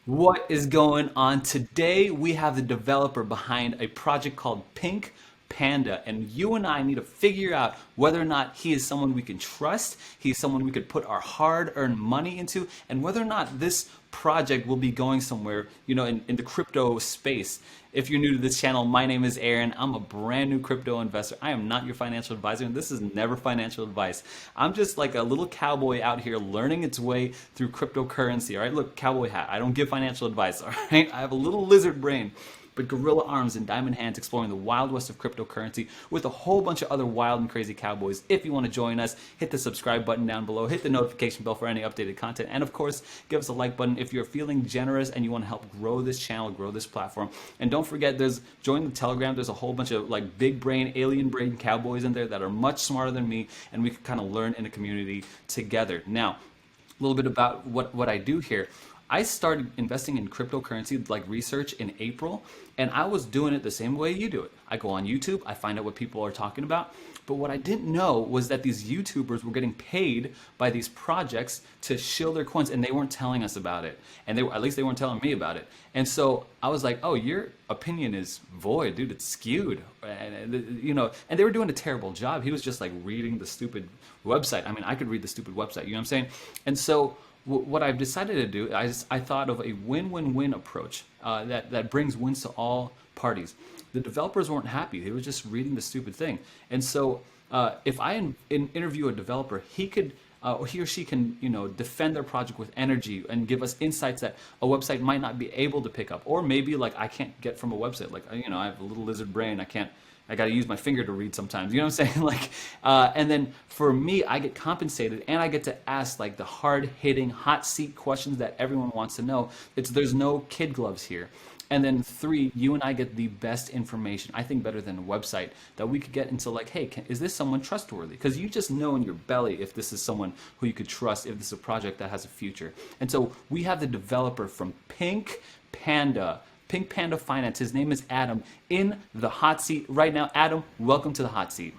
What is going on today? We have the developer behind a project called Pink Panda, and you and I need to figure out whether or not he is someone we can trust, he's someone we could put our hard-earned money into, and whether or not this project will be going somewhere, in the crypto space. If you're new to this channel, my name is Aaron. I'm a brand new crypto investor. I am not your financial advisor, and this is never financial advice. I'm just like a little cowboy out here learning its way through cryptocurrency. All right, look, cowboy hat. I don't give financial advice. All right, I have a little lizard brain, but gorilla arms and diamond hands exploring the wild west of cryptocurrency with a whole bunch of other wild and crazy cowboys. If you want to join us, hit the subscribe button down below, hit the notification bell for any updated content, and of course, give us a like button if you're feeling generous and you want to help grow this channel, grow this platform. And don't forget, join the Telegram. There's a whole bunch of like big brain, alien brain cowboys in there that are much smarter than me, and we can kind of learn in a community together. Now, a little bit about what I do here. I started investing in cryptocurrency like research in April, and I was doing it the same way you do it. I go on YouTube, I find out what people are talking about, but what I didn't know was that these YouTubers were getting paid by these projects to shill their coins, and they weren't telling us about it, and at least they weren't telling me about it. And so I was like, "Oh, your opinion is void, dude. It's skewed," and they were doing a terrible job. He was just like reading the stupid website. I mean, I could read the stupid website. You know what I'm saying? And so what I've decided to do, I thought of a win-win-win approach that brings wins to all parties. The developers weren't happy; they were just reading the stupid thing. And so, if I interview a developer, he or she can, defend their project with energy and give us insights that a website might not be able to pick up, or maybe like I can't get from a website. Like I have a little lizard brain. I got to use my finger to read sometimes. You know what I'm saying? Like, and then for me, I get compensated and I get to ask like the hard hitting, hot seat questions that everyone wants to know. There's no kid gloves here. And then three, you and I get the best information, I think better than a website, that we could get into like, hey, is this someone trustworthy? Because you just know in your belly if this is someone who you could trust, if this is a project that has a future. And so we have the developer from Panda. Pink Panda Finance. His name is Adam in the hot seat right now. Adam, welcome to the hot seat.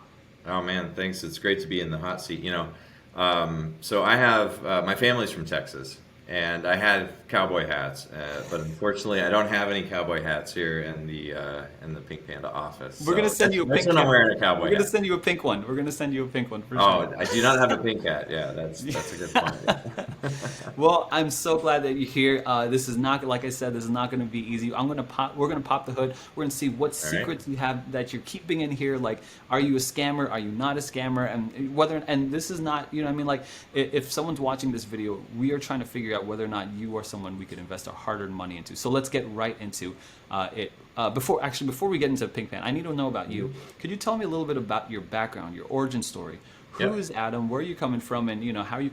Oh man, thanks. It's great to be in the hot seat. So I have my family's from Texas, and I had cowboy hats, but unfortunately, I don't have any cowboy hats here in the Pink Panda office. We're gonna So send you a that's pink when I'm hat. wearing a We're cowboy gonna hat. send you a pink one. We're gonna send you a pink one for sure. Oh, I do not have a pink hat. Yeah, that's a good point. Yeah. Well, I'm so glad that you're here. This is not, like I said, this is not going to be easy. We're gonna pop the hood. We're gonna see what All right. secrets you have that you're keeping in here. Like, are you a scammer? Are you not a scammer? And this is not, you know, what I mean, like, if someone's watching this video, we are trying to figure out whether or not you are someone we could invest our hard-earned money into. So let's get right into it. Before we get into Pink Pan, I need to know about you. Could you tell me a little bit about your background, your origin story? Who Yep. is Adam? Where are you coming from? And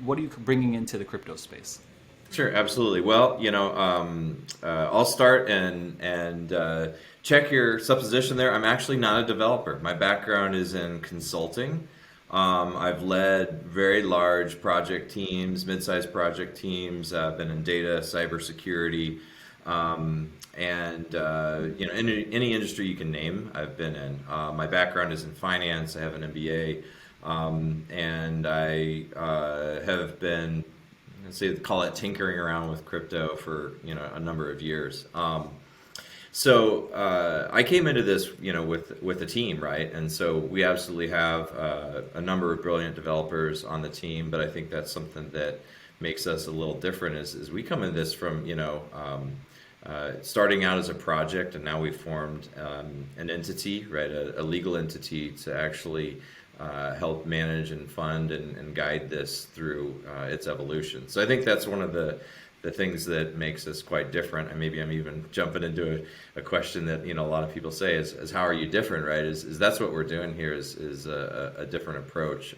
what are you bringing into the crypto space? Sure, absolutely. Well, I'll start and check your supposition there. I'm actually not a developer. My background is in consulting. I've led very large project teams, mid-sized project teams. I've been in data, cybersecurity, and any industry you can name, I've been in. My background is in finance. I have an MBA, and I have been, let's say, call it tinkering around with crypto for a number of years. So I came into this, with a team, right? And so we absolutely have a number of brilliant developers on the team, but I think that's something that makes us a little different. Is we come in this from starting out as a project, and now we've formed an entity, right? A legal entity to actually help manage and fund and guide this through its evolution. So I think that's one of the things that makes us quite different. And maybe I'm even jumping into a question that a lot of people say is how are you different, right? Is that's what we're doing here is a different approach.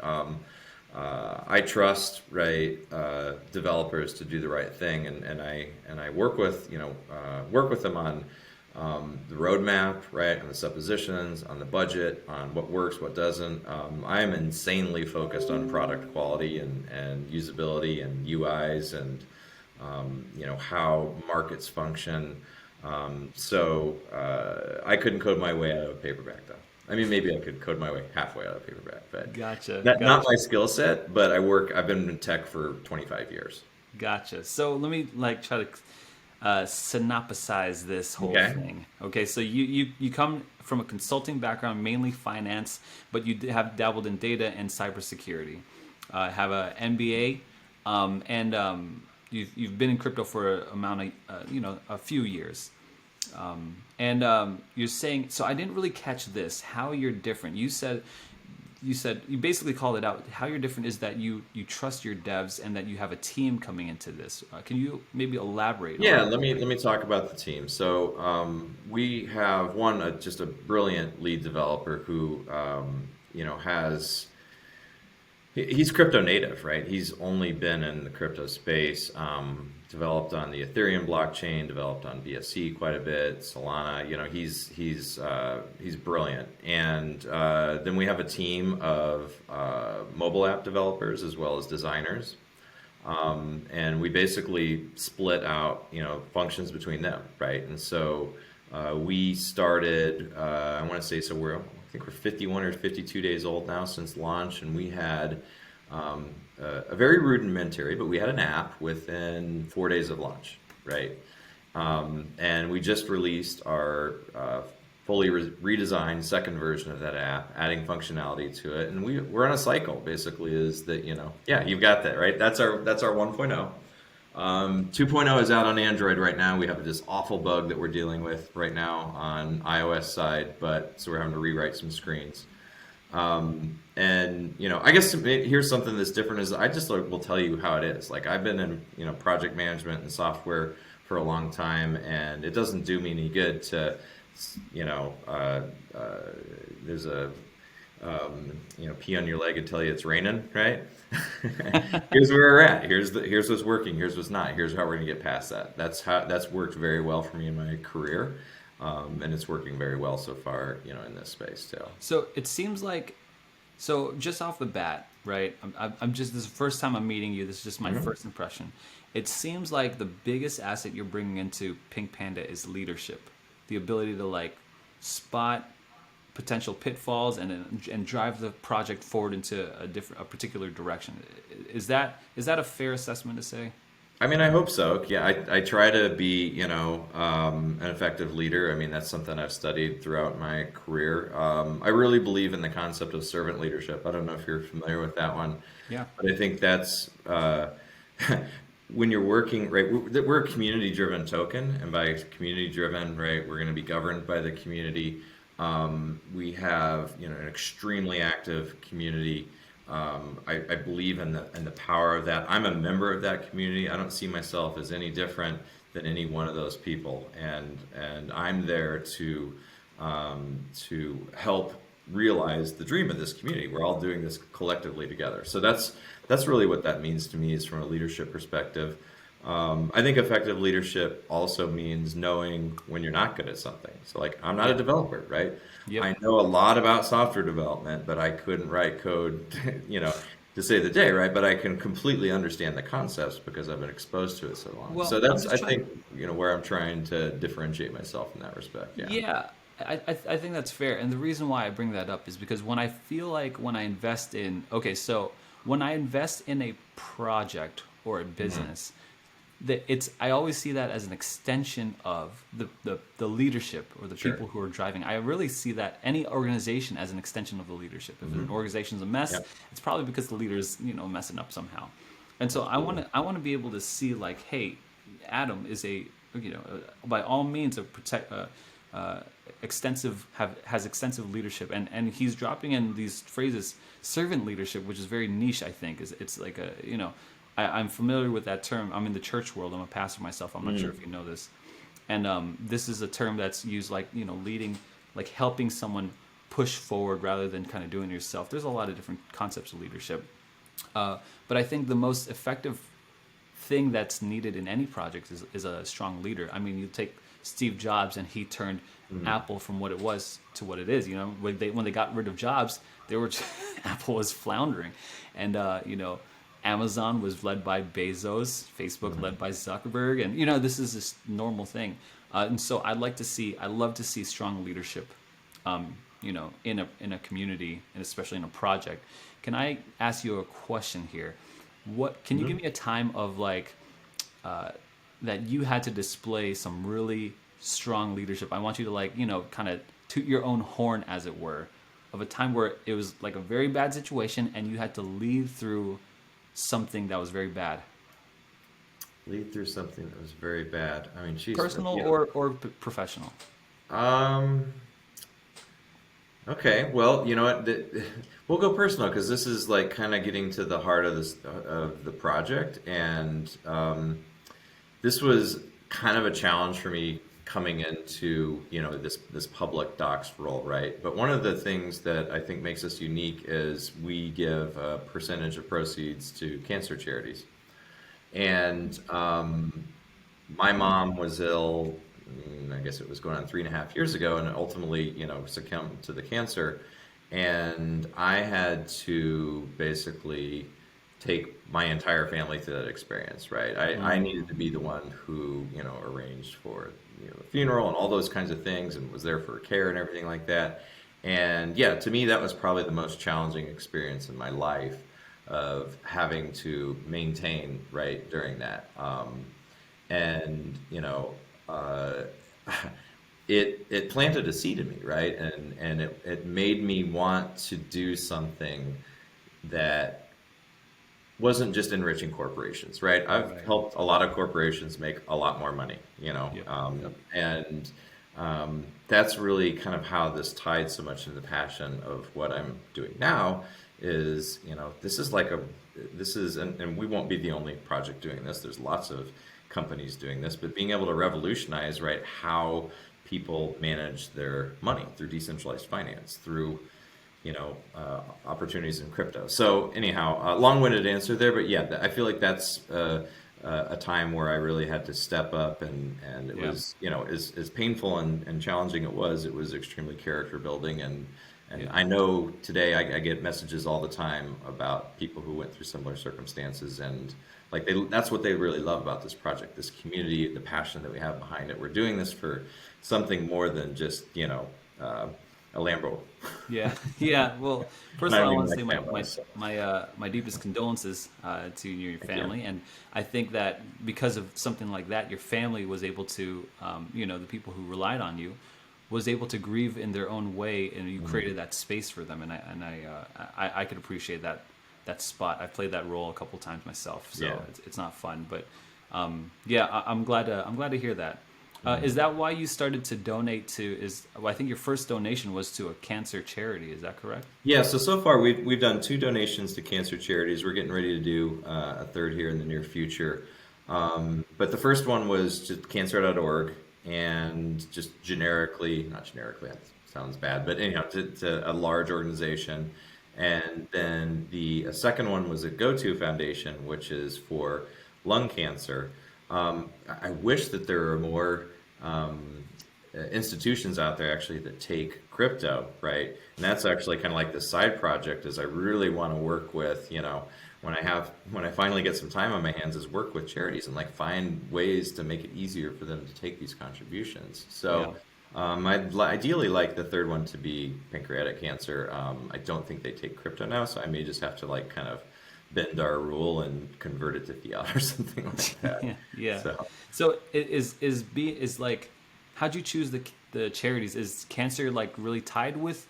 I trust, right, developers to do the right thing, and I work with them on the roadmap, right, on the suppositions, on the budget, on what works, what doesn't. I am insanely focused on product quality and usability and UIs and how markets function. I couldn't code my way out of a paperback though. I mean, maybe I could code my way halfway out of a paperback, but Gotcha, not gotcha, my skill set. But I've been in tech for 25 years. gotcha. So let me like try to synopsize this whole Okay. thing. Okay, so you come from a consulting background, mainly finance, but you have dabbled in data and cybersecurity. Have a MBA, and you've been in crypto for a amount of a few years. And you're saying, so I didn't really catch this. How you're different? You said you basically called it out. How you're different is that you trust your devs and that you have a team coming into this. Can you maybe elaborate Yeah, on? let me talk about the team. So we have one just a brilliant lead developer who has he's crypto native, right? He's only been in the crypto space, developed on the Ethereum blockchain, developed on BSC quite a bit, Solana. He's brilliant. And then we have a team of mobile app developers as well as designers. And we basically split out, functions between them, right? And so we started, I want to say, I think we're 51 or 52 days old now since launch, and we had a very rudimentary, but we had an app within 4 days of launch, right? And we just released our fully redesigned second version of that app, adding functionality to it, and we're on a cycle. Basically, is that yeah, you've got that right. That's our 1.0. 2.0 is out on Android right now. We have this awful bug that we're dealing with right now on iOS side, so we're having to rewrite some screens. And I guess here's something that's different is I just will tell you how it is. Like I've been in project management and software for a long time, and it doesn't do me any good to there's a pee on your leg and tell you it's raining, right? Here's where we're at. Here's what's working. Here's what's not. Here's how we're gonna get past that. That's worked very well for me in my career, and it's working very well so far, in this space too. So it seems like, so just off the bat, right? I'm just, this is the first time I'm meeting you. This is just my first impression. It seems like the biggest asset you're bringing into Pink Panda is leadership, the ability to like spot potential pitfalls and drive the project forward into a particular direction. Is that a fair assessment to say? I mean, I hope so. Yeah, I try to be, an effective leader. I mean, that's something I've studied throughout my career. I really believe in the concept of servant leadership. I don't know if you're familiar with that one, Yeah. but I think that's when you're working, right? We're a community-driven token, and by community-driven, right, we're going to be governed by the community. We have, an extremely active community. I believe in the power of that. I'm a member of that community. I don't see myself as any different than any one of those people, and I'm there to help realize the dream of this community. We're all doing this collectively together. So that's really what that means to me, is from a leadership perspective. I think effective leadership also means knowing when you're not good at something. So like, I'm not a developer, right? Yep. I know a lot about software development, but I couldn't write code, to save the day, right? But I can completely understand the concepts because I've been exposed to it so long. Well, So I'm that's, just I trying. think, where I'm trying to differentiate myself in that respect. Yeah. Yeah, I think that's fair. And the reason why I bring that up is because when I feel like when I invest in, okay, so when I invest in a project or a business, I always see that as an extension of the leadership or the Sure. people who are driving. I really see that any organization as an extension of the leadership. If an organization's a mess, Yep. it's probably because the leader's messing up somehow. And so I want to be able to see like, hey, Adam is by all means a has extensive leadership, and he's dropping in these phrases, servant leadership, which is very niche. I think it's like I'm familiar with that term. I'm in the church world. I'm a pastor myself. I'm not sure if you know this. And this is a term that's used like, leading, like helping someone push forward rather than kind of doing it yourself. There's a lot of different concepts of leadership. But I think the most effective thing that's needed in any project is a strong leader. I mean, you take Steve Jobs, and he turned Apple from what it was to what it is. When they got rid of Jobs, Apple was floundering. And, Amazon was led by Bezos, Facebook led by Zuckerberg, and this is this normal thing. And so I'd love to see strong leadership, in a community, and especially in a project. Can I ask you a question here? What can you give me a time of like that you had to display some really strong leadership. I want you to like, kind of toot your own horn, as it were, of a time where it was like a very bad situation and you had to lead through something that was very bad, Lead through something that was very bad. I mean, geez, personal yeah. or professional. Um, okay, well, you know what? We'll go personal because this is like kind of getting to the heart of this of the project, and this was kind of a challenge for me coming into this public docs role, right? But one of the things that I think makes us unique is we give a percentage of proceeds to cancer charities. And my mom was ill, I guess it was going on 3.5 years ago, and ultimately, succumbed to the cancer. And I had to basically take my entire family through that experience, right? I needed to be the one who, arranged for, the funeral and all those kinds of things and was there for care and everything like that. And yeah, to me, that was probably the most challenging experience in my life of having to maintain right during that. And uh, it planted a seed in me, right? And it made me want to do something that wasn't just enriching corporations, right? I've Right. helped a lot of corporations make a lot more money, Yep. Yep. and that's really kind of how this tied so much into the passion of what I'm doing now. Is this is like and we won't be the only project doing this. There's lots of companies doing this, but being able to revolutionize, right, how people manage their money through decentralized finance, through opportunities in crypto. So anyhow, long-winded answer there, but yeah, I feel like that's a time where I really had to step up, and it Yeah. was as painful and challenging it was extremely character building, and Yeah. I know today I get messages all the time about people who went through similar circumstances, and like that's what they really love about this project, this community, the passion that we have behind it. We're doing this for something more than just a Lambo. Yeah, yeah. Well, first And of I all, I mean want to like say Lambos. So. my deepest condolences to you and your Thank you. family, and I think that because of something like that, your family was able to, the people who relied on you, was able to grieve in their own way, and you Mhm. created that space for them, and I could appreciate that spot. I played that role a couple times myself, so Yeah. it's not fun, but yeah, I'm glad to hear that. Is Mhm. that why you started to donate to? Well, I think your first donation was to a cancer charity. Is that correct? Yeah, so far we've done 2 donations to cancer charities. We're getting ready to do a third here in the near future. But the first one was just cancer.org, and just generically, not generically, that sounds bad, but anyhow, to a large organization. And then the second one was a GoTo Foundation, which is for lung cancer. I wish that there were more institutions out there actually that take crypto, right? And that's actually kind of like the side project is I really want to work with, when I finally get some time on my hands is work with charities and like find ways to make it easier for them to take these contributions. Yeah. So I'd ideally like the third one to be pancreatic cancer. I don't think they take crypto now, so I may just have to like kind of bend our rule and convert it to fiat or something like that. Yeah, yeah. So. So is like, how'd you choose the charities? Is cancer like really tied with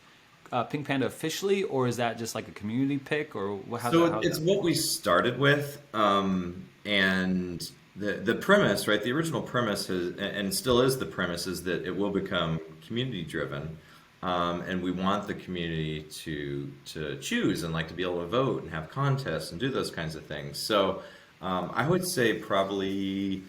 Pink Panda officially, or is that just like a community pick, or how's So that? How's it's that? what we started with, and the premise, right? The original premise is, and still is the premise, is that it will become community driven, and we want the community to choose and like to be able to vote and have contests and do those kinds of things. So I would say probably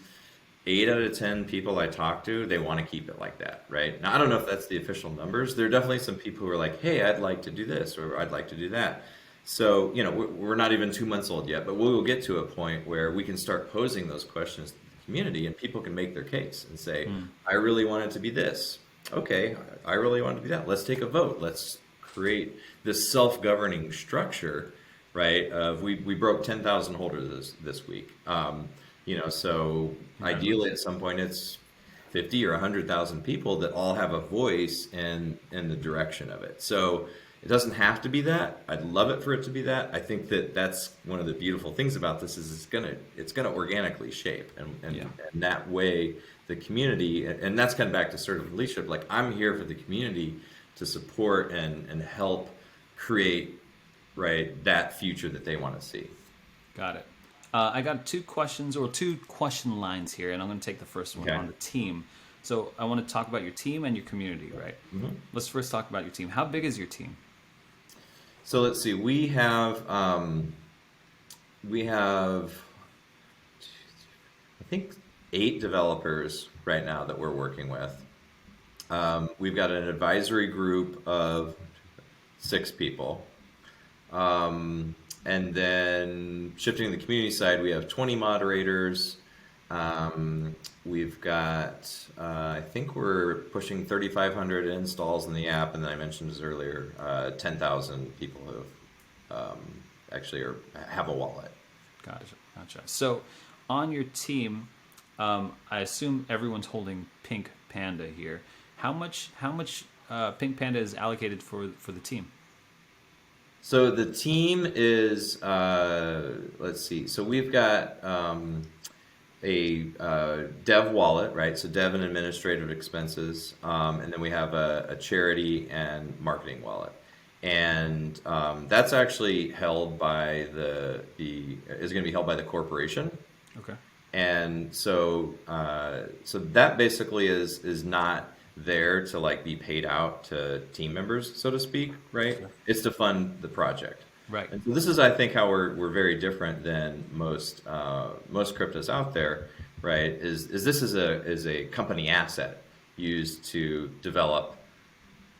8 out of 10 people I talk to, they want to keep it like that, right? Now, I don't know if that's the official numbers. There are definitely some people who are like, hey, I'd like to do this or I'd like to do that. So, we're not even 2 months old yet, but we will get to a point where we can start posing those questions to the community and people can make their case and say, Hmm. I really want it to be this. Okay, I really want it to be that. Let's take a vote. Let's create this self-governing structure, right? Of we broke 10,000 holders this week. So ideally at Congratulations. some point it's 50 or 100,000 people that all have a voice in the direction of it. So It doesn't have to be that. I'd love it for it to be that. I think that that's one of the beautiful things about this is it's gonna organically shape, Yeah. and that way the community, and that's kind of back to servant leadership. Like I'm here for the community to support and help create, right, that future that they want to see. Got it. I got two questions or two question lines here, and I'm going to take the first one Okay. on the team. So I want to talk about your team and your community, right? Let's first talk about your team. How big is your team? So let's see. We have I think 8 developers right now that we're working with. We've got an advisory group of 6 people. And then shifting to the community side, we have 20 moderators. We've got, I think we're pushing 3,500 installs in the app. And then I mentioned this earlier, 10,000 people who actually have a wallet. Gotcha. Gotcha. So on your team, I assume everyone's holding Pink Panda here. How much Pink Panda is allocated for the team? So the team is, let's see. So we've got a dev wallet, right? So dev and administrative expenses, and then we have a charity and marketing wallet, and that's actually held by is going to be held by the corporation. Okay. And so so that basically is not there to like be paid out to team members, so to speak, right? Sure. It's to fund the project. Right. And so this is, I think, how we're very different than most cryptos out there, right? Is this is a company asset used to develop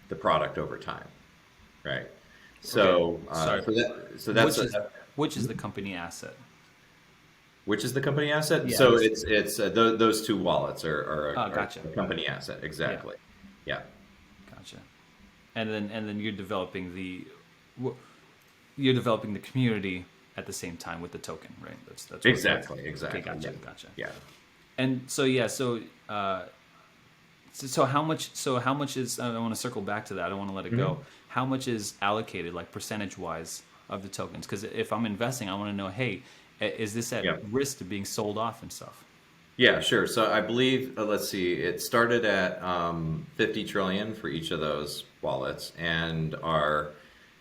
the product over time, right? So Sorry. so that's Which is the company asset? which is the company asset? Yeah. So it's those 2 wallets are Gotcha. a company asset, exactly. Yeah. Gotcha. And then you're developing the community at the same time with the token, right? That's what Exactly. Okay, gotcha, Yeah. gotcha. Yeah. And so how much is, I want to circle back to that. I don't want to let it go. How much is allocated, like percentage wise, of the tokens? Because if I'm investing, I want to know, hey, is this at risk to being sold off and stuff? Yeah, sure. So I believe, let's see, it started at 50 trillion for each of those wallets, and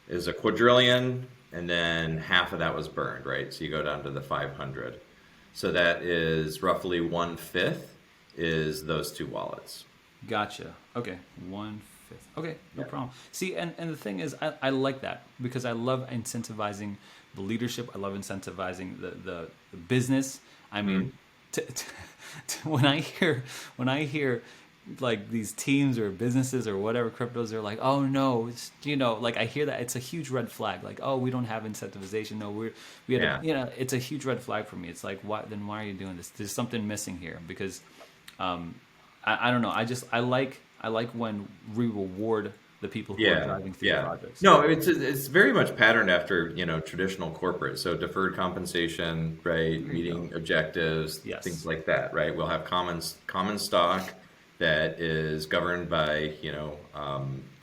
is a quadrillion, and then half of that was burned, right? So you go down to the 500. So that is roughly 1/5 is those 2 wallets. Gotcha. Okay, 1/5. Okay, no Yeah. problem. See, and the thing is, I like that because I love incentivizing the leadership. I love incentivizing the business. I mean, when I hear like these teams or businesses or whatever cryptos, they're like, oh no, it's, like I hear that it's a huge red flag. Like, oh, we don't have incentivization. No, we had it's a huge red flag for me. It's like, why are you doing this? There's something missing here because I don't know. I like when we reward the people who are driving through projects. No, it's very much patterned after traditional corporate. So deferred compensation, right? Meeting objectives, things like that, right? We'll have common stock that is governed by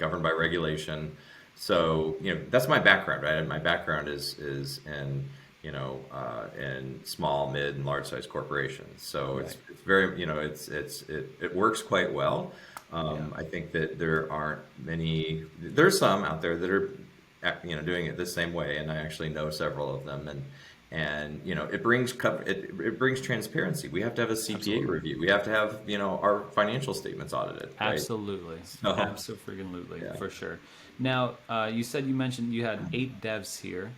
regulation. So that's my background, right? And my background is in in small, mid, and large size corporations. So it's very it works quite well. I think that there aren't many. There's some out there that are doing it the same way, and I actually know several of them. And it brings transparency. We have to have a CPA review. We have to have our financial statements audited. Right? Absolutely, absolutely, for sure. Now you mentioned you had 8 devs here.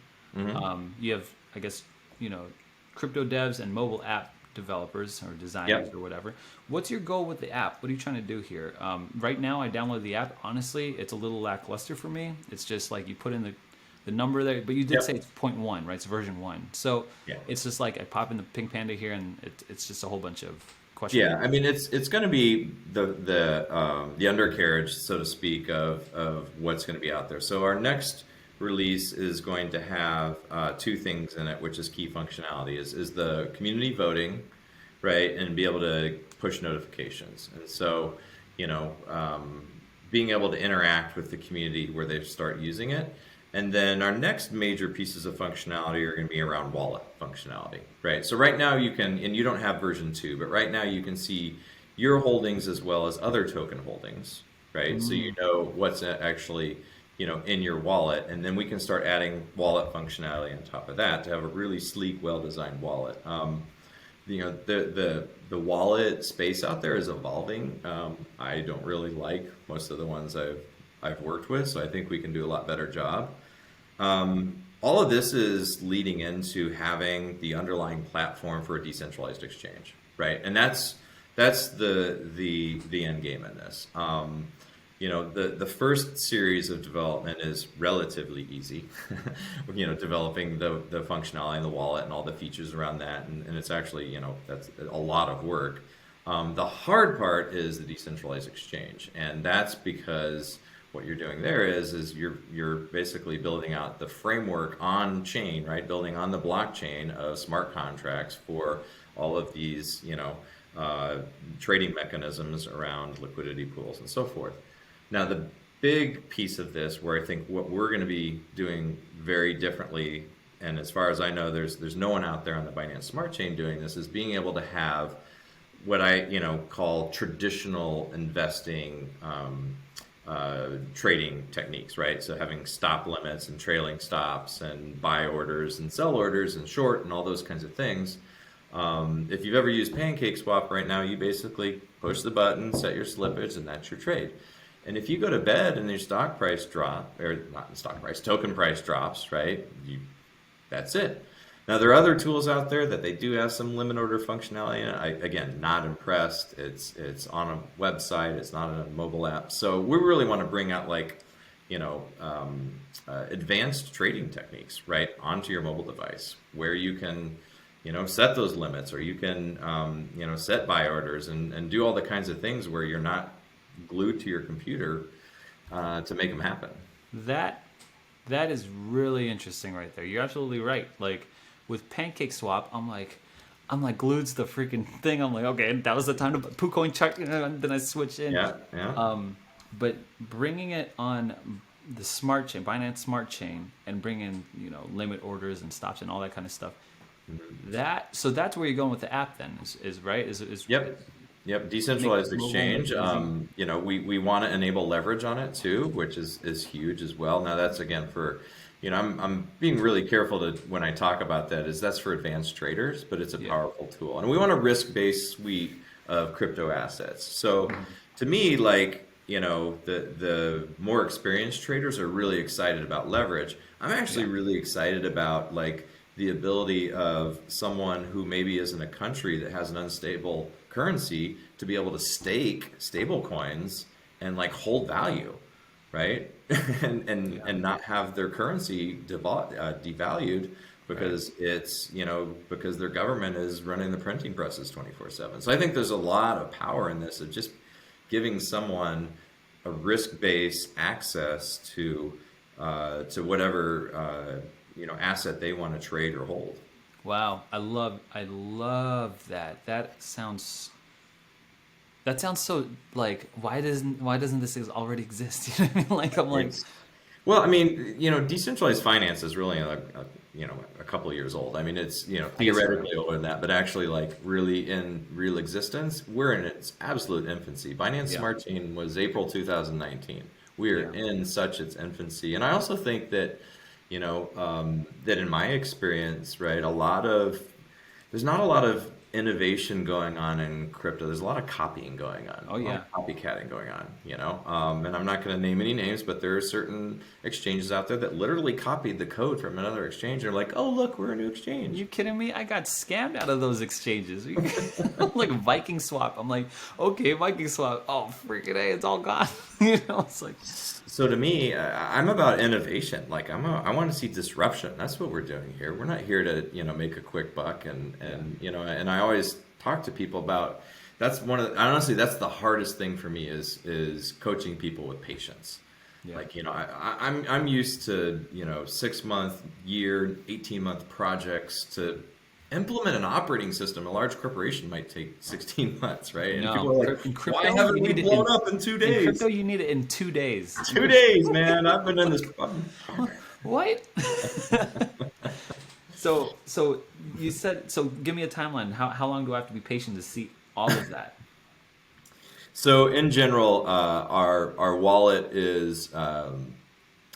You have, I guess, crypto devs and mobile app developers or designers or whatever. What's your goal with the app? What are you trying to do here? Right now, I downloaded the app. Honestly, it's a little lackluster for me. It's just like you put in the number there, but you did say it's 0.1, right? It's version 1. So it's just like I pop in the Pink Panda here, and it's just a whole bunch of questions. Yeah, I mean it's going to be the undercarriage, so to speak, of what's going to be out there. So our next release is going to have 2 things in it, which is key functionality, is the community voting, right, and be able to push notifications. And so being able to interact with the community where they start using it. And then our next major pieces of functionality are going to be around wallet functionality, right? So right now you can, and you don't have version 2, but right now you can see your holdings as well as other token holdings, right? So you know what's actually, in your wallet, and then we can start adding wallet functionality on top of that to have a really sleek, well-designed wallet. The wallet space out there is evolving. I don't really like most of the ones I've worked with, so I think we can do a lot better job. All of this is leading into having the underlying platform for a decentralized exchange, right? And that's the end game in this. The first series of development is relatively easy. Developing the functionality in the wallet and all the features around that, and it's actually, that's a lot of work. The hard part is the decentralized exchange, and that's because what you're doing there is you're basically building out the framework on chain, right? Building on the blockchain of smart contracts for all of these, trading mechanisms around liquidity pools and so forth. Now, the big piece of this, where I think what we're going to be doing very differently, and as far as I know, there's no one out there on the Binance Smart Chain doing this, is being able to have what I call traditional investing trading techniques, right? So having stop limits and trailing stops and buy orders and sell orders and short and all those kinds of things. If you've ever used PancakeSwap, right now you basically push the button, set your slippage, and that's your trade. And if you go to bed and your stock price drop, or not stock price, token price drops, right? That's it. Now, there are other tools out there that they do have some limit order functionality. And again, not impressed. It's on a website. It's not on a mobile app. So we really want to bring out advanced trading techniques, right, onto your mobile device, where you can, set those limits, or you can, set buy orders and do all the kinds of things where you're not glued to your computer to make them happen. That is really interesting right there. You're absolutely right. Like with PancakeSwap, I'm like glued to the freaking thing. I'm like, okay, that was the time to put PooCoin chart, and then I switch in. Yeah. But bringing it on the smart chain, Binance Smart Chain, and bringing limit orders and stops and all that kind of stuff. So that's where you're going with the app then, is right? Is Yep, decentralized exchange. We want to enable leverage on it too, which is huge as well. Now that's again for, I'm being really careful when I talk about that, is that's for advanced traders, but it's a powerful tool, and we want a risk-based suite of crypto assets. So to me, the more experienced traders are really excited about leverage. I'm actually really excited about the ability of someone who maybe is in a country that has an unstable currency to be able to stake stable coins and hold value, right? and not have their currency devalued because it's because their government is running the printing presses 24/7. So I think there's a lot of power in this of just giving someone a risk-based access to whatever asset they want to trade or hold. Wow, I love that. That sounds so why doesn't this already exist? You know what I mean? Well, decentralized finance is really a couple of years old. I mean, it's theoretically older than that, but actually really in real existence, we're in its absolute infancy. Binance Smart Chain was April 2019. We are in such its infancy, and I also think that that in my experience, right, there's not a lot of innovation going on in crypto. There's a lot of copying going on. Oh yeah, copycatting going on. And I'm not going to name any names, but there are certain exchanges out there that literally copied the code from another exchange. They're like, oh look, we're a new exchange. You kidding me? I got scammed out of those exchanges. Like Viking Swap. I'm like, okay, Viking Swap. Oh freaking A, it's all gone. It's like. So to me, I'm about innovation. I want to see disruption. That's what we're doing here. We're not here to make a quick buck, and I always talk to people about. Honestly, that's the hardest thing for me is coaching people with patience. Yeah. I'm used to 6-month, year, 18-month projects to implement an operating system. A large corporation might take 16 months, right? And people No, are like, in why crypto, haven't you we need it blown up in in 2 days? crypto, you need it in 2 days. You Two could days, man. I've been in this. what? So you said so. Give me a timeline. How long do I have to be patient to see all of that? So in general, our wallet is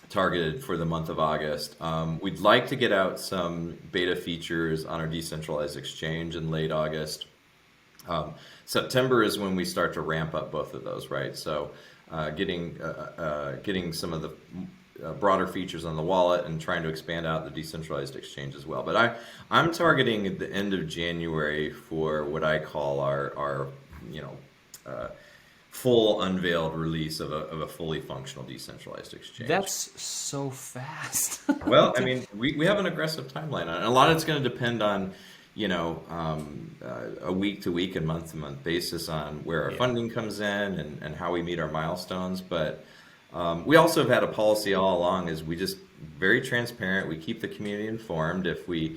targeted for the month of August. We'd like to get out some beta features on our decentralized exchange in late August. September is when we start to ramp up both of those, right? So getting some of the broader features on the wallet and trying to expand out the decentralized exchange as well. But I'm targeting at the end of January for what I call our you know uh, full unveiled release of a fully functional decentralized exchange. That's so fast. Well, I mean, we have an aggressive timeline on it. A lot of it's going to depend on, a week to week and month to month basis on where our Yeah. funding comes in and how we meet our milestones. But we also have had a policy all along is we just very transparent. We keep the community informed. If we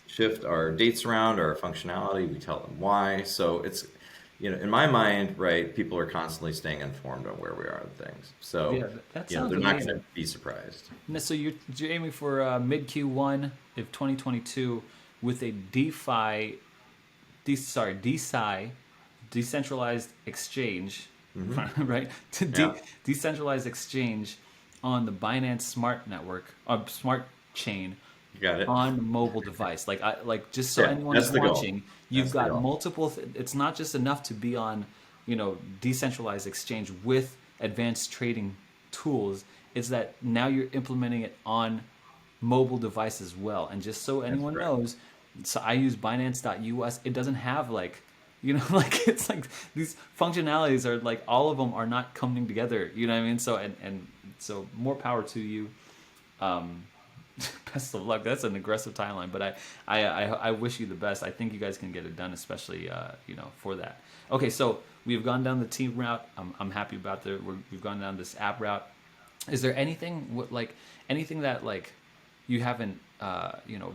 shift our dates around our functionality, we tell them why. So it's in my mind, right, people are constantly staying informed on where we are with things. So Yeah, that sounds they're not going amazing. to be surprised. So you're aiming for mid Q1 of 2022 with a DeSci, decentralized exchange, right? To Yeah, decentralized exchange on the Binance Smart Network, Smart Chain you got it. on the mobile device. Like just so Yeah, anyone that's is the goal. watching, you've That's the got goal. multiple. It's not just enough to be on, decentralized exchange with advanced trading tools. It's that now you're implementing it on mobile device as well. And just so That's anyone correct. knows, so I use Binance.us. It doesn't have like it's like these functionalities are like all of them are not coming together. You know what I mean? So and so more power to you. Um, Best of luck. That's an aggressive timeline, but I wish you the best. I think you guys can get it done, especially for that. Okay, so we've gone down the team route. I'm happy about we've gone down this app route. Is there anything that like you haven't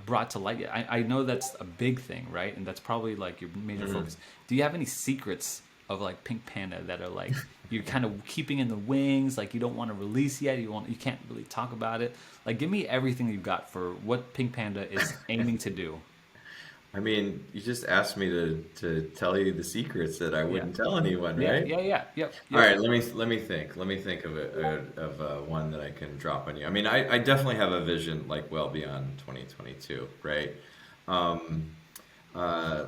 brought to light yet? I know that's a big thing, right? And that's probably like your major Mhm. focus. Do you have any secrets of like Pink Panda that are like you're kind of keeping in the wings, like you don't want to release yet, you can't really talk about it? Like give me everything you've got for what Pink Panda is aiming to do. I mean, you just asked me to tell you the secrets that I Yeah. wouldn't tell anyone, Yeah, right? yeah, yeah. Yep, All yep. right, let me think of one that I can drop on you. I mean, I definitely have a vision like well beyond 2022, right? Um,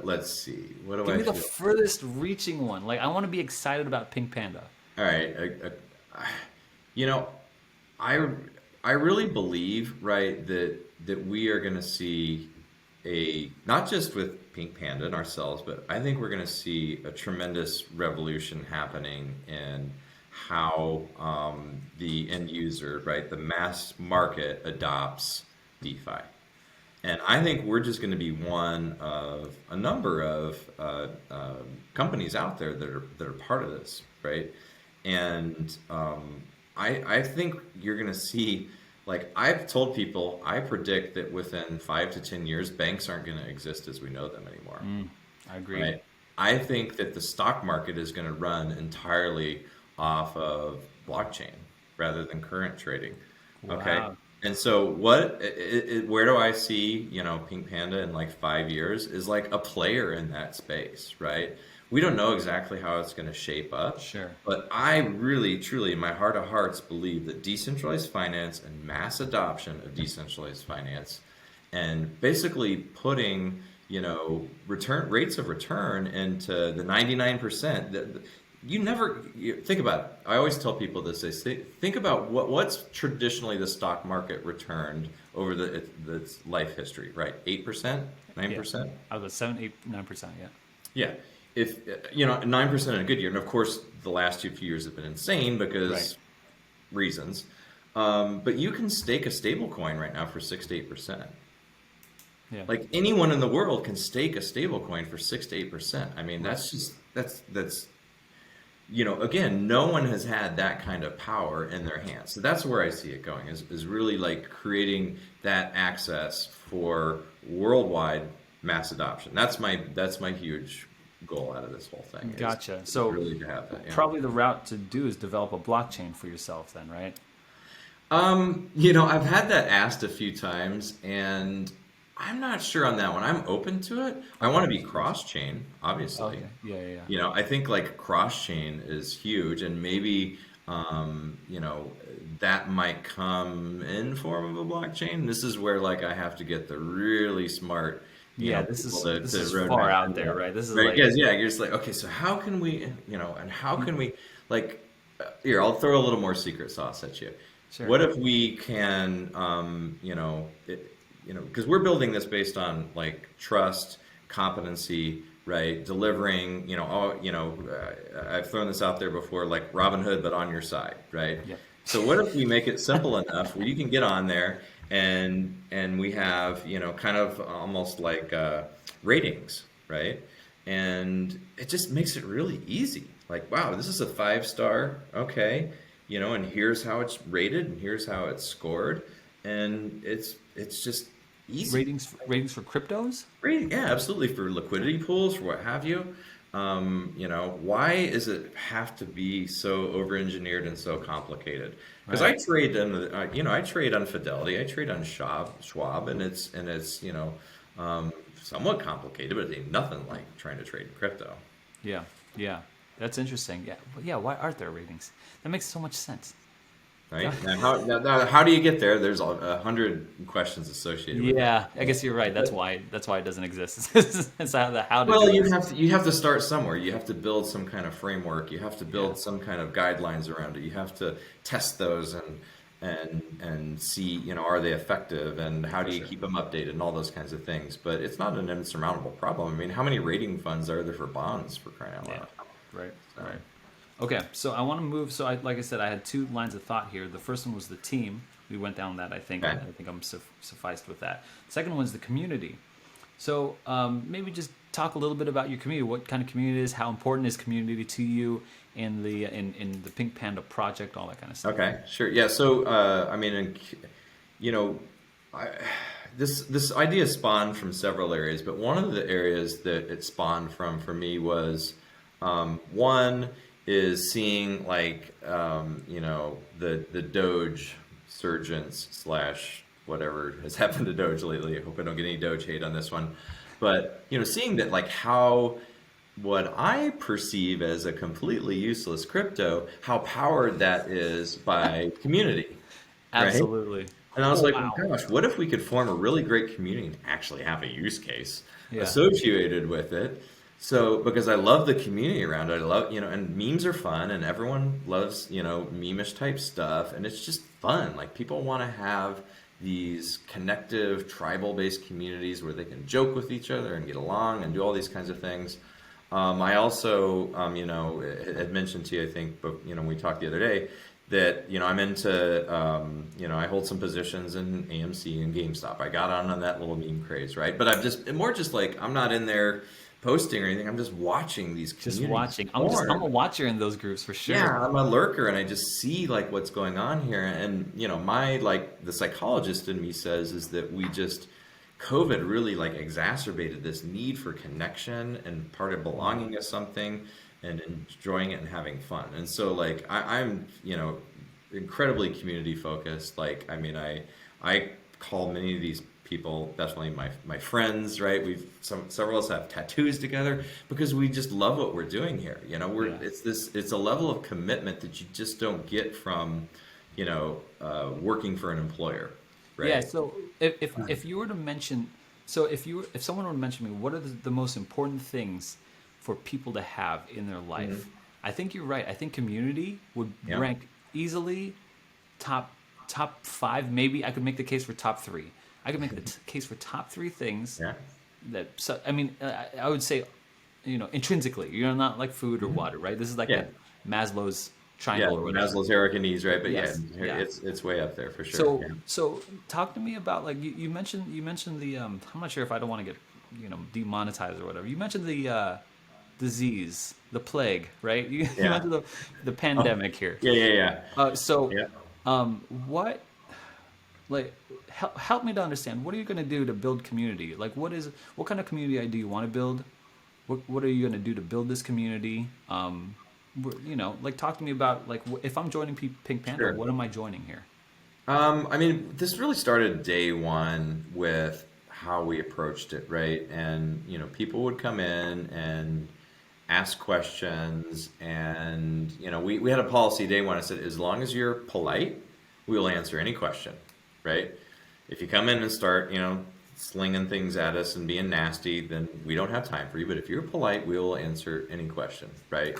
let's see. What do Give I me the feel? furthest reaching one. Like I want to be excited about Pink Panda. All right, you know, I I really believe, right, that we are going to see a not just with Pink Panda and ourselves, but I think we're going to see a tremendous revolution happening in how the end user, right, the mass market adopts DeFi. And I think we're just going to be one of a number of companies out there that are part of this, right? And I think you're going to see, like I've told people, I predict that within 5 to 10 years, banks aren't going to exist as we know them anymore, I agree. right? I think that the stock market is going to run entirely off of blockchain rather than current trading. Okay. Wow. And so where do I see, Pink Panda in like 5 years is like a player in that space, right? We don't know exactly how it's going to shape up, Sure. but I really, truly, in my heart of hearts, believe that decentralized finance and mass adoption of decentralized finance and basically putting return rates of return into the 99% that think about it. I always tell people this. Think about what's traditionally the stock market returned over the life history, right? 8%, Yeah. 9%. I was at 7, 8, 9%. Yeah. Yeah. If 9% in a good year, and of course the last few years have been insane Right. because reasons. But you can stake a stable coin right now for 6 to 8%. Yeah. Like anyone in the world can stake a stable coin for 6 to 8%. I mean, Right. that's just that's again, no one has had that kind of power in their hands. So that's where I see it going, is really like creating that access for worldwide mass adoption. That's my huge goal out of this whole thing Gotcha. is So really to have that. Yeah. probably the route to do is develop a blockchain for yourself then, right? I've had that asked a few times, and I'm not sure on that one. I'm open to it. I want to Okay. be cross-chain, obviously. Okay. Yeah, yeah, yeah. I think like cross-chain is huge, and maybe that might come in form of a blockchain. This is where like I have to get the really smart, Yeah, people this to is far roadmap out through there, that. right? This is Right? like Because yeah, you're just like, okay, so how can we, and how can we like here, I'll throw a little more secret sauce at you. sure. What if we can, because we're building this based on like trust, competency, right? Delivering, I've thrown this out there before, like Robin Hood, but on your side, right? Yep. So what if we make it simple enough where you can get on there and we have, kind of almost like ratings, right? And it just makes it really easy. Like, wow, this is a 5-star, okay, and here's how it's rated and here's how it's scored, and it's just easy. Ratings for cryptos? Rating, yeah, absolutely, for liquidity pools, for what have you. Why does it have to be so over-engineered and so complicated? Because I Right. trade I trade on Fidelity, I trade on Schwab, and it's somewhat complicated, but it ain't nothing like trying to trade in crypto. Yeah. Yeah. That's interesting. Yeah. Well, yeah, why aren't there ratings? That makes so much sense. Right? Now, how do you get there? There's 100 questions associated with that. Yeah, I guess you're right. That's why it doesn't exist. It's how to Well, do it. you have to start somewhere. You have to build some kind of framework. You have to Yeah. build some kind of guidelines around it. You have to test those and see, are they effective, and how For do you sure. keep them updated and all those kinds of things. But it's not an insurmountable problem. I mean, how many rating funds are there for bonds, for crying out Yeah. loud? Right. So, Right. Okay, so I want to move. So, like I said, I had two lines of thought here. The first one was the team. We went down that. I think. I okay. think I'm sufficed with that. Second one is the community. So, maybe just talk a little bit about your community. What kind of community it is? How important is community to you in the Pink Panda project? All that kind of stuff. Okay, sure. Yeah. So, I mean, you know, I, this idea spawned from several areas, but one of the areas that it spawned from for me was one is seeing like the Doge surgeons slash whatever has happened to Doge lately. I hope I don't get any Doge hate on this one, but seeing that like how what I perceive as a completely useless crypto, how powered that is by community, right? Absolutely. And I was Oh like, wow. well, gosh, what if we could form a really great community and actually have a use case Yeah. associated with it? So, because I love the community around it, I love, and memes are fun and everyone loves, meme-ish type stuff. And it's just fun. Like people want to have these connective tribal-based communities where they can joke with each other and get along and do all these kinds of things. I also, had mentioned to you, I think, but we talked the other day that I'm into, I hold some positions in AMC and GameStop. I got on that little meme craze, right? But I'm just like I'm not in there posting or anything. I'm just watching these Just communities watching. I'm a form. watcher in those groups for Yeah, sure. I'm a lurker and I just see like what's going on here. And my like the psychologist in me says is that COVID really like exacerbated this need for connection and part of belonging to something and enjoying it and having fun. And so like I'm incredibly community focused. Like I mean I call many of these people definitely my friends, right? Several of us have tattoos together because we just love what we're doing here. Yeah. It's a level of commitment that you just don't get from working for an employer, Yeah. right? So if you were to mention, so if someone were to mention me, what are the most important things for people to have in their life? Hmm. I think you're right. I think community would Yeah. rank easily top five. Maybe I could make the case for top three. I could make the case for top three things Yeah. that. So I mean, I would say, intrinsically, not like food or water, right? This is like Yeah. a Maslow's Yeah, triangle or whatever. Maslow's hierarchies, right? But yeah, Yes. Yeah. it's way up there for sure. So Yeah. so talk to me about like you mentioned the I'm not sure if I don't want to get demonetized or whatever. You mentioned disease, the plague, right? You Yeah. went to the Oh, pandemic here. yeah, yeah, yeah. So, Yeah. what like help me to understand, what are you going to do to build community? Like, what kind of community do you want to build? What are you going to do to build this community? Like, talk to me about, like, if I'm joining Pink Panda, Sure. what am I joining here? I mean, this really started day one with how we approached it, right? And, people would come in and ask questions. And, we had a policy day one. I said, as long as you're polite, we will answer any question, right? If you come in and start, slinging things at us and being nasty, then we don't have time for you. But if you're polite, we will answer any question, right?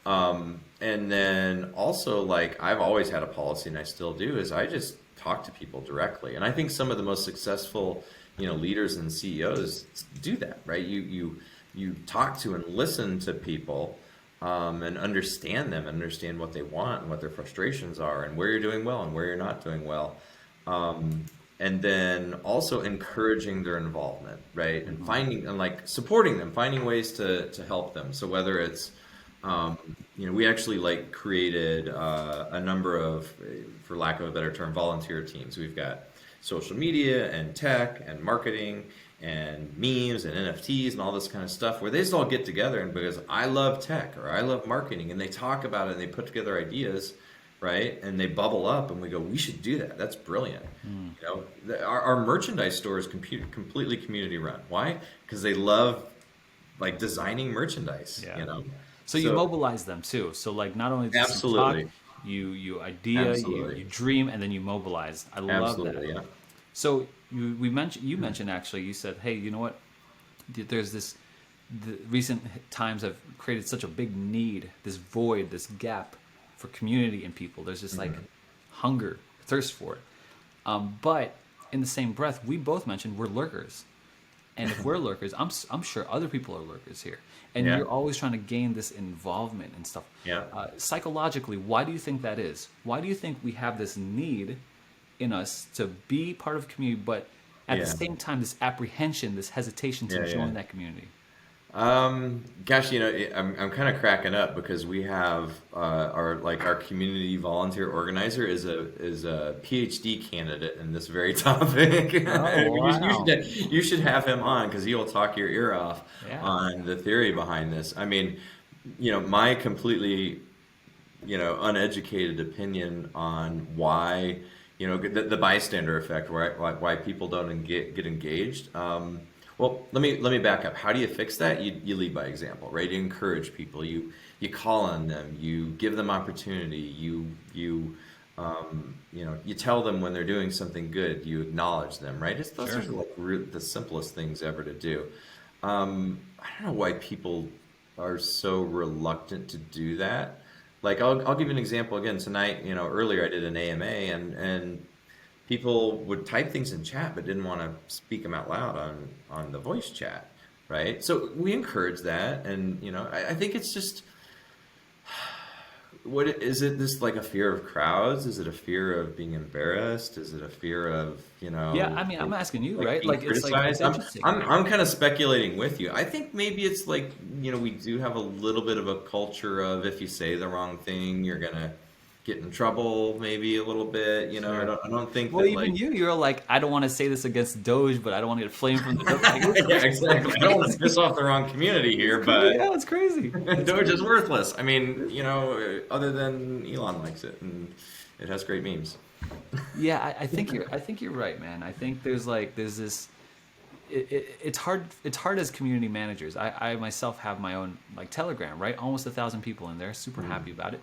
And then also, like, I've always had a policy, and I still do, is I just talk to people directly. And I think some of the most successful, leaders and CEOs do that, right? You talk to and listen to people, and understand them, understand what they want and what their frustrations are, and where you're doing well and where you're not doing well. And then also encouraging their involvement, right? And Hmm. finding and like supporting them, finding ways to help them. So whether it's we actually like created a number of, for lack of a better term, volunteer teams. We've got social media and tech and marketing and memes and NFTs and all this kind of stuff, where they just all get together, and because I love tech or I love marketing, and they talk about it and they put together ideas, right? And they bubble up, and we go, we should do that. That's brilliant. Our merchandise store is completely community run. Why? Because they love like designing merchandise. Yeah. So you So mobilize them too. So, like, not only just you talk, absolutely, you idea, you absolutely, dream, and then you mobilize. I love that. absolutely, yeah. So you mentioned, actually, you said, hey, you know what? There's this, the recent times have created such a big need, this void, this gap for community in people. There's just, like, hunger, thirst for it. But in the same breath, we both mentioned we're lurkers. And if we're lurkers, I'm sure other people are lurkers here. And Yeah, you're always trying to gain this involvement and stuff. yeah, Psychologically, why do you think that is? Why do you think we have this need in us to be part of a community, but at the yeah, same time, this apprehension, this hesitation to yeah, yeah. join that community? Gosh, I'm kind of cracking up because we have our community volunteer organizer is a PhD candidate in this very topic. Oh, wow. You should have him on because he will talk your ear off Yeah. on the theory behind this. I mean, my completely uneducated opinion on why, the bystander effect, why people don't get engaged. Well, let me back up. How do you fix that? You lead by example, right? You encourage people. You call on them. You give them opportunity. You tell them when they're doing something good. You acknowledge them, right? Those are Sure. like the simplest things ever to do. I don't know why people are so reluctant to do that. Like I'll give you an example again tonight. Earlier I did an AMA, and people would type things in chat but didn't want to speak them out loud on the voice chat, right? So we encourage that, and I think it's just, what is it? This like a fear of crowds? Is it a fear of being embarrassed? Is it a fear of Yeah, I mean, I'm asking you, like right? being Like, it's criticized? I'm interesting, I'm right? I'm kind of speculating with you. I think maybe it's like, we do have a little bit of a culture of, if you say the wrong thing, you're gonna get in trouble, maybe a little bit. I Sure. don't think Well, that, even like, you're like, I don't want to say this against Doge, but I don't want to get flamed from the Doge. Like, yeah, exactly. I don't want to piss off the wrong community it's here, crazy. but Yeah, it's crazy. It's Doge is crazy. worthless. I mean, other than Elon likes it and it has great memes. Yeah, I think you're right, man. I think there's this. It's hard as community managers. I myself have my own, like, Telegram, right? Almost 1,000 people in there. Super happy about it.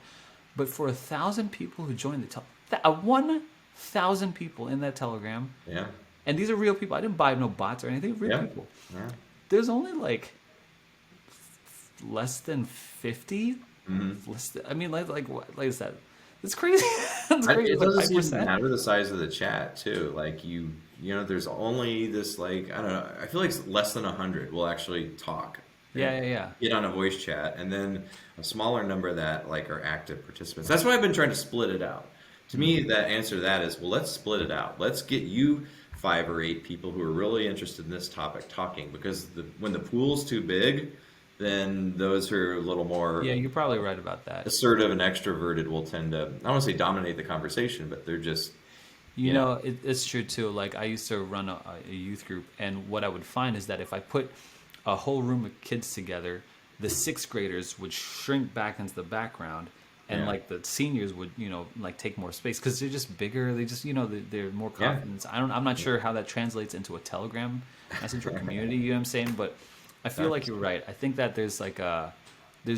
But for 1,000 people who joined 1,000 people in that Telegram, Yeah, and these are real people. I didn't buy no bots or anything. Real yeah, people. yeah. There's only, like, less than 50. I mean, like is that? It's crazy. It's crazy. It It's like doesn't five seem to percent. matter the size of the chat too. Like there's only this, like, I don't know. I feel like less than 100 will actually talk and Yeah, yeah, yeah. get on a voice chat, and then a smaller number that, like, are active participants. That's why I've been trying to split it out. To me, that answer to that is, well, let's split it out. Let's get you 5 or 8 people who are really interested in this topic talking, because when the pool's too big, then those who are a little more Yeah, you're probably right about that. assertive and extroverted will tend to, I don't want to say dominate the conversation, but they're just, You you know, know, it's true too. Like I used to run a youth group, and what I would find is that if I put a whole room of kids together, the sixth graders would shrink back into the background, and yeah, like the seniors would, like take more space because they're just bigger. They just, they're more yeah, confident. I'm not sure how that translates into a Telegram message or community. You know what I'm saying? But I feel like that's, you're right. I think that there's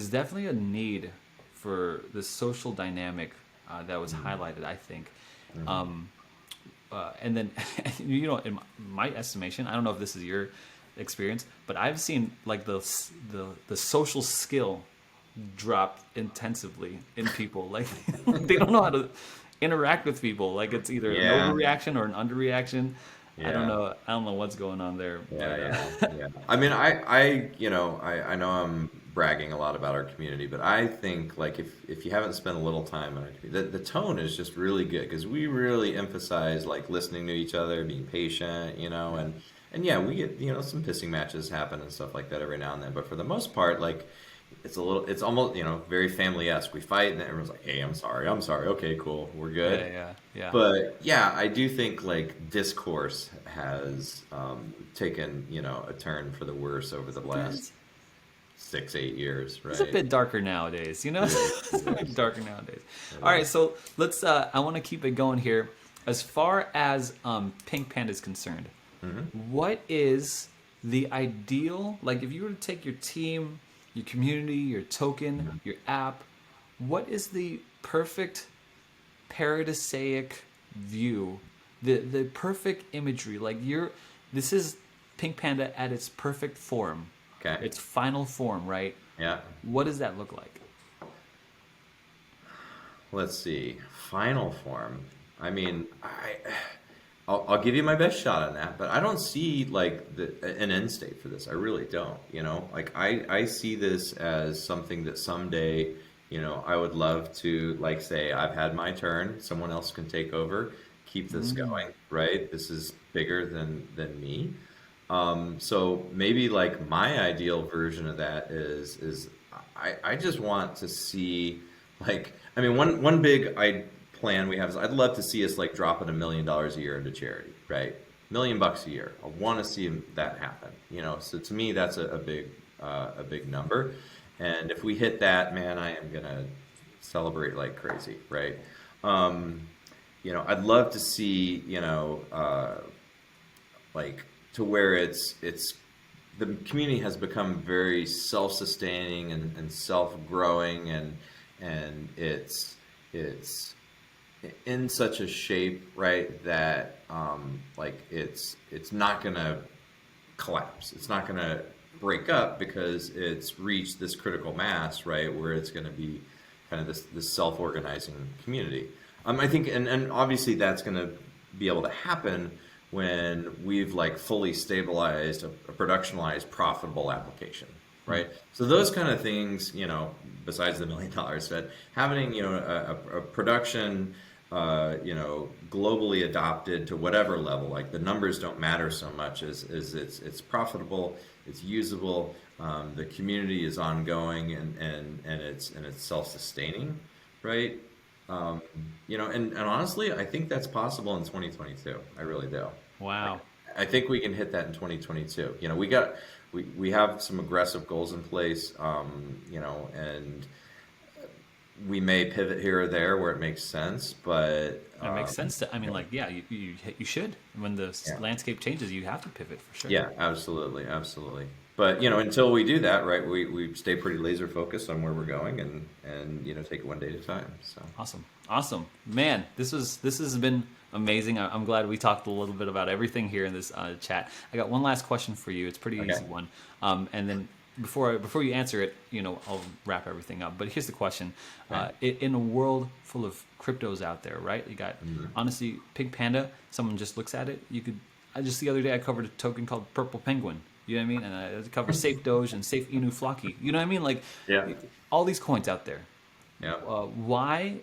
definitely a need for the social dynamic that was highlighted. I think. mhm. Um, and then in my estimation, I don't know if this is your experience, but I've seen like the social skill drop intensively in people. Like they don't know how to interact with people. Like it's either an Yeah, overreaction or an underreaction. I don't yeah. know. I don't know what's going on there, Yeah, but yeah, yeah. I mean, I know I'm bragging a lot about our community, but I think like if you haven't spent a little time in our community, the tone is just really good because we really emphasize like listening to each other, being patient, and yeah, we get some pissing matches happen and stuff like that every now and then, but for the most part, like it's almost very family-esque. We fight and everyone's like, "Hey, I'm sorry, okay, cool, we're yeah, good." yeah, yeah. But yeah, I do think like discourse has taken, a turn for the worse over the last It's, 6, 8 years, it's a right? bit darker nowadays, It is, It's it a bit is, darker nowadays. it All right, is. so let's. I want to keep it going here. As far as Pink Panda is concerned, Hmm. what is the ideal? Like, if you were to take your team, your community, your token, your app, what is the perfect paradisaic view, the perfect imagery? Like this is Pink Panda at its perfect form, Okay. its final form, right? Yeah. What does that look like? Let's see. Final form. I mean, I'll give you my best shot on that, but I don't see like an end state for this. I really don't. Like I see this as something that someday, I would love to like say I've had my turn. Someone else can take over, keep this Mm. going. Right? This is bigger than me. So maybe like my ideal version of that is I just want to see like I mean one big plan we have is I'd love to see us like dropping $1 million a year into charity, right? $1 million a year. I want to see that happen, So to me that's a big number, and if we hit that, man, I am gonna celebrate like crazy, right? Um, I'd love to see like to where it's the community has become very self-sustaining and self-growing, and it's in such a shape, right, that like it's not gonna collapse, it's not gonna break up because it's reached this critical mass, right, where it's gonna be kind of this self-organizing community. I think, and obviously that's gonna be able to happen when we've like fully stabilized a productionalized profitable application, Mm. right? So those kind of things, besides the $1 million that having, a production, globally adopted to whatever level, like the numbers don't matter so much as it's profitable, it's usable, the community is ongoing, and it's self-sustaining, right? Um, and honestly, I think that's possible in 2022. I really do. Like, Wow. I think we can hit that in 2022. We have some aggressive goals in place, and we may pivot here or there where it makes sense, but That makes sense to. I mean, yeah, like, yeah, you should. When the yeah, landscape changes, you have to pivot for sure. yeah, absolutely, absolutely. But until we do that, right, we stay pretty laser focused on where we're going, and take it one day at a time. So Awesome, awesome, man. This has been amazing. I'm glad we talked a little bit about everything here in this chat. I got one last question for you. It's a pretty okay, easy one. And then before you answer it, I'll wrap everything up. But here's the question: okay. in a world full of cryptos out there, right? You got Mhm. honestly, Pink Panda. Someone just looks at it. You could. I just the other day I covered a token called Purple Penguin. You know what I mean? And I covered Safe Doge and Safe Inu Flocky. You know what I mean? Like Yeah, all these coins out there. yeah. Why?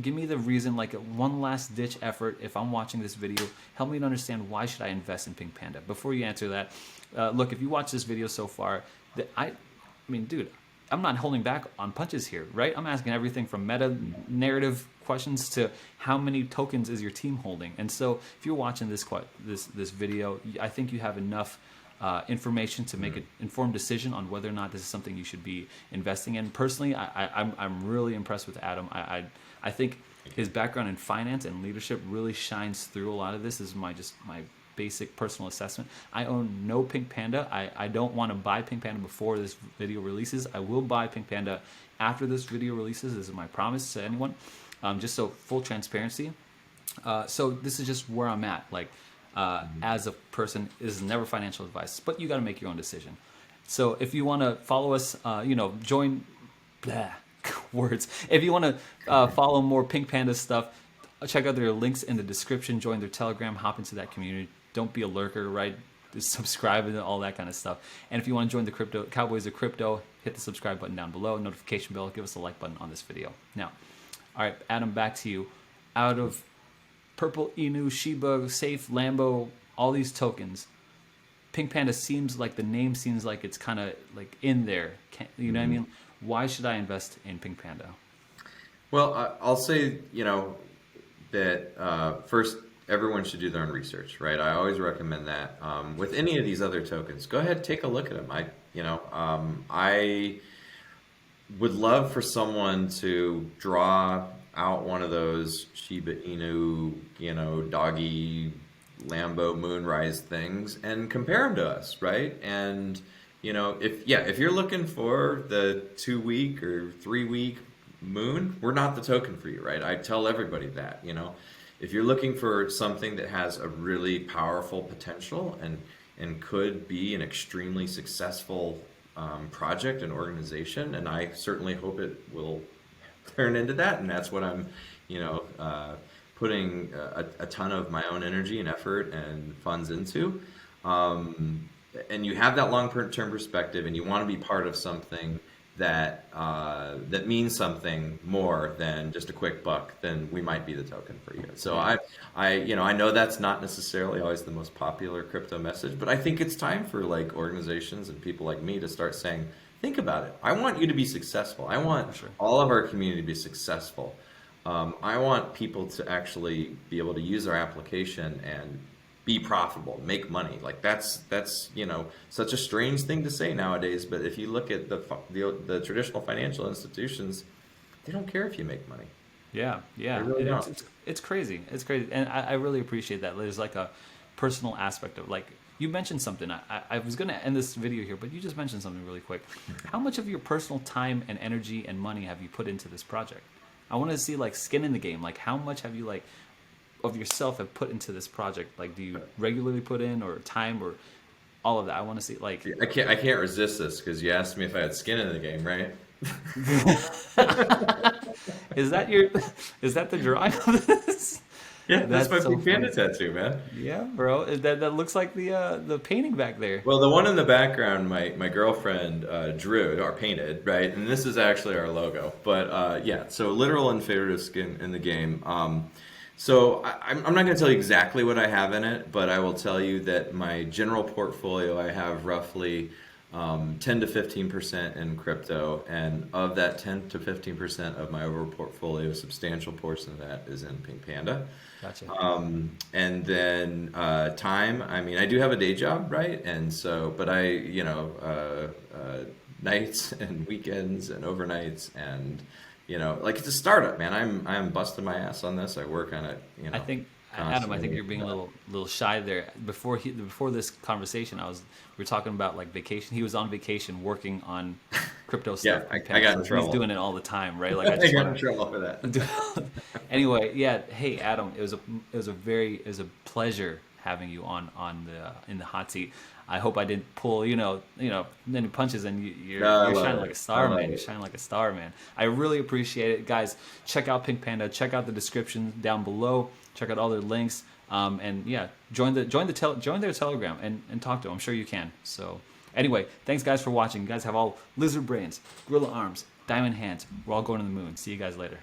Give me the reason. Like one last ditch effort. If I'm watching this video, help me to understand why should I invest in Pink Panda. Before you answer that, look, if you watch this video so far, I mean, dude, I'm not holding back on punches here, right? I'm asking everything from meta narrative questions to how many tokens is your team holding. And so if you're watching this video, I think you have enough information to make an informed decision on whether or not this is something you should be investing in. Personally, I'm really impressed with Adam. I think his background in finance and leadership really shines through a lot of this. This is my basic personal assessment. I own no Pink Panda. I don't want to buy Pink Panda before this video releases. I will buy Pink Panda after this video releases. This is my promise to anyone. Just so full transparency. So this is just where I'm at. Like, as a person, this is never financial advice, but you got to make your own decision. So if you want to follow us, join. Words. If you want to follow more Pink Panda stuff, check out their links in the description. Join their Telegram. Hop into that community. Don't be a lurker, right? Just subscribe and all that kind of stuff. And if you want to join the crypto Cowboys of Crypto, hit the subscribe button down below, notification bell, give us a like button on this video. Now, all right, Adam, back to you. Out of Purple Inu, Shiba, Safe, Lambo, all these tokens, Pink Panda seems like the name seems like it's kind of like in there. You know what I mean? Why should I invest in Pink Panda? Well, I'll say, that first, everyone should do their own research, right? I always recommend that. With any of these other tokens, go ahead, take a look at them. I would love for someone to draw out one of those Shiba Inu, doggy, Lambo, Moonrise things and compare them to us, right? And if you're looking for the 2-week or 3-week moon, we're not the token for you, right? I tell everybody that, if you're looking for something that has a really powerful potential and could be an extremely successful project and organization, and I certainly hope it will turn into that, and that's what I'm, putting a ton of my own energy and effort and funds into. And you have that long-term perspective, and you want to be part of something that means something more than just a quick buck, then we might be the token for you. So I know that's not necessarily always the most popular crypto message, but I think it's time for like organizations and people like me to start saying, think about it. I want you to be successful. I want all of our community to be successful. I want people to actually be able to use our application and be profitable, make money. Like that's such a strange thing to say nowadays. But if you look at the traditional financial institutions, they don't care if you make money. Yeah. They really don't. It's crazy. It's crazy, and I really appreciate that. There's like a personal aspect of like. You mentioned something. I was going to end this video here, but you just mentioned something really quick. How much of your personal time and energy and money have you put into this project? I want to see like skin in the game. Like how much have you like of yourself have put into this project? Like do you regularly put in or time or all of that? I want to see like. I can't resist this because you asked me if I had skin in the game, right? Is that the drawing of this? Yeah, that's my Pink Panda tattoo, man. Yeah, bro. That looks like the painting back there. Well, the one in the background, my girlfriend drew or painted, right? And this is actually our logo. But so literal and figurative skin in the game. So I'm not going to tell you exactly what I have in it, but I will tell you that my general portfolio, I have roughly 10 to 15% in crypto, and of that 10 to 15% of my overall portfolio, a substantial portion of that is in Pink Panda. Gotcha. And then time. I mean, I do have a day job, right? And so, but I, nights and weekends and overnights, and like it's a startup, man. I'm busting my ass on this. I work on it. I think. Adam, I think you're being a little shy there. Before this conversation, we were talking about like vacation. He was on vacation working on crypto stuff. Yeah, I got in trouble. He's doing it all the time, right? Like I got in trouble for that. Anyway, yeah. Hey, Adam, it was a pleasure having you in the hot seat. I hope I didn't pull any punches, and you're shining like a star, man. You're shining like a star, man. I really appreciate it, guys. Check out Pink Panda. Check out the description down below. Check out all their links, and yeah, join their Telegram and talk to them. I'm sure you can. So anyway, thanks guys for watching. You guys have all lizard brains, gorilla arms, diamond hands. We're all going to the moon. See you guys later.